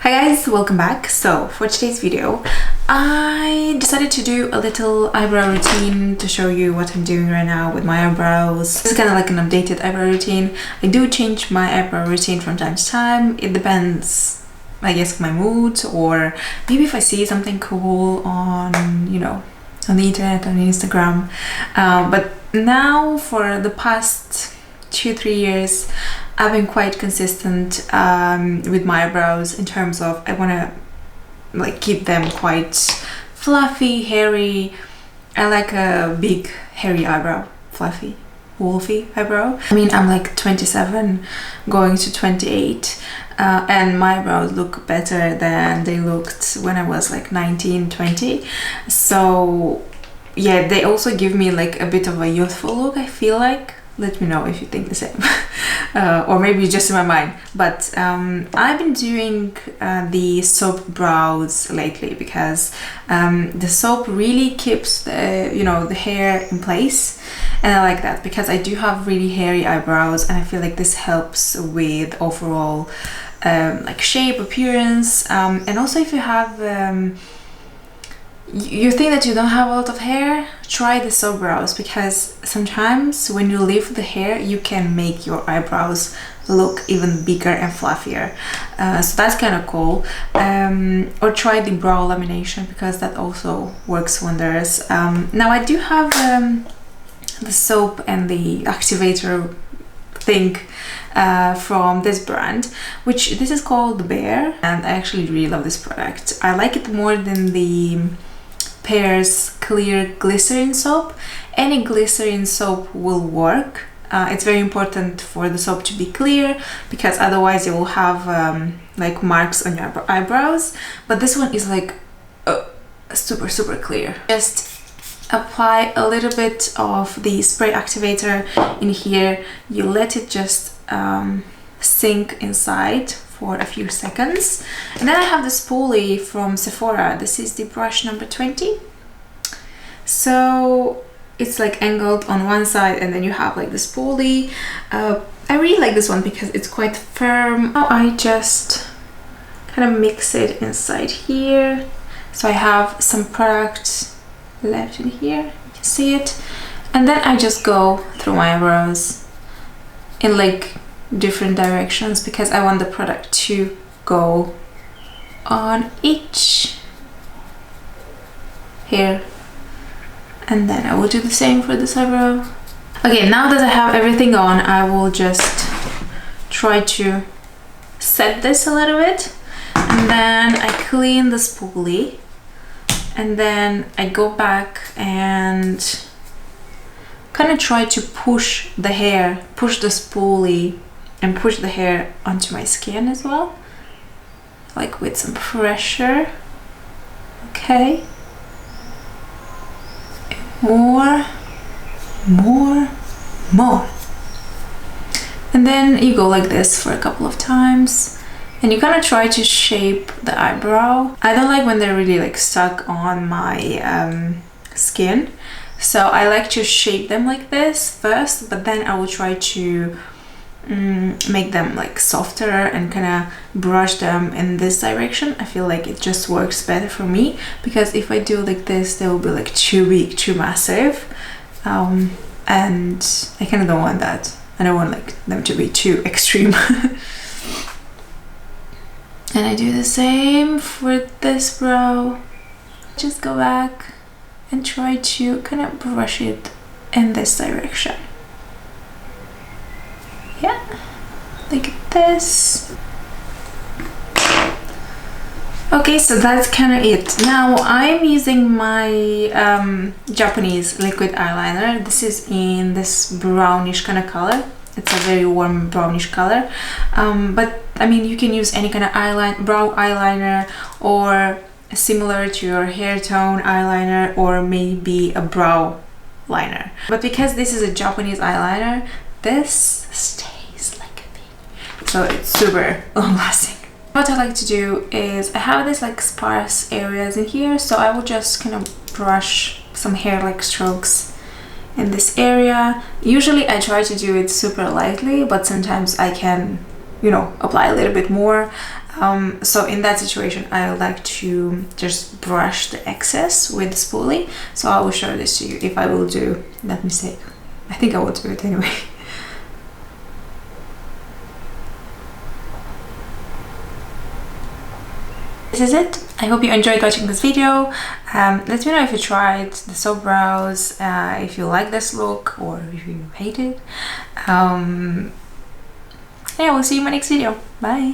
Hi guys, welcome back. So for today's video I decided to do a little eyebrow routine to show you what I'm doing right now with my eyebrows. This is kind of like an updated eyebrow routine. I do change my eyebrow routine from time to time. It depends, I guess, my mood, or maybe if I see something cool on, on the internet, on Instagram. But now for the past 2-3 years I've been quite consistent with my eyebrows in terms of I want to keep them quite fluffy, hairy. I like a big hairy eyebrow, fluffy, wolfy eyebrow. I mean, I'm like 27 going to 28 and my eyebrows look better than they looked when I was like 19, 20. So yeah, they also give me like a bit of a youthful look, I feel like. Let me know if you think the same. Or maybe just in my mind. But I've been doing the soap brows lately because the soap really keeps the hair in place, and I like that because I do have really hairy eyebrows, and I feel like this helps with overall like shape, appearance, and also if you have you think that you don't have a lot of hair, try the soap brows, because sometimes when you leave the hair you can make your eyebrows look even bigger and fluffier, so that's kind of cool. Or try the brow lamination because that also works wonders. Now I do have the soap and the activator thing from this brand, which this is called BBare, and I actually really love this product. I like it more than the Pear's clear glycerin soap. Any glycerin soap will work. It's very important for the soap to be clear because otherwise you will have like marks on your eyebrows, but this one is like super clear. Just apply a little bit of the spray activator in here. You let it just sink inside for a few seconds, and then I have the spoolie from Sephora. This is the brush number 20. So it's like angled on one side, and then you have like the spoolie. I really like this one because it's quite firm. Now I just kind of mix it inside here. So I have some product left in here, you can see it, and then I just go through my eyebrows in like different directions because I want the product to go on each hair, and then I will do the same for this eyebrow. Okay, now that I have everything on, I will just try to set this a little bit, and then I clean the spoolie, and then I go back and kind of try to push the hair, push the spoolie and push the hair onto my skin as well, like with some pressure. Okay, more, and then you go like this for a couple of times, and you kind of try to shape the eyebrow. I don't like when they're really like stuck on my skin, so I like to shape them like this first, but then I will try to make them like softer and kind of brush them in this direction. I feel like it just works better for me, because if I do like this they will be like too big, too massive, and I kind of don't want that. I don't want like them to be too extreme. And I do the same for this brow. Just go back and try to kind of brush it in this direction. Yeah, like this. Okay, so that's kind of it. Now I'm using my Japanese liquid eyeliner. This is in this brownish kind of color. It's a very warm brownish color, but I mean, you can use any kind of brow eyeliner, or similar to your hair tone eyeliner, or maybe a brow liner. But because this is a Japanese eyeliner, this stays like a thing, so it's super long lasting. What I like to do is I have this like sparse areas in here, so I will just kind of brush some hair like strokes in this area. Usually I try to do it super lightly, but sometimes I can, apply a little bit more. So in that situation, I like to just brush the excess with the spoolie. So I will show this to you if I will do that mistake. I think I will do it anyway. This is it. I hope you enjoyed watching this video. Let me know if you tried the soft brows, if you like this look or if you hate it. Yeah, we'll see you in my next video. Bye!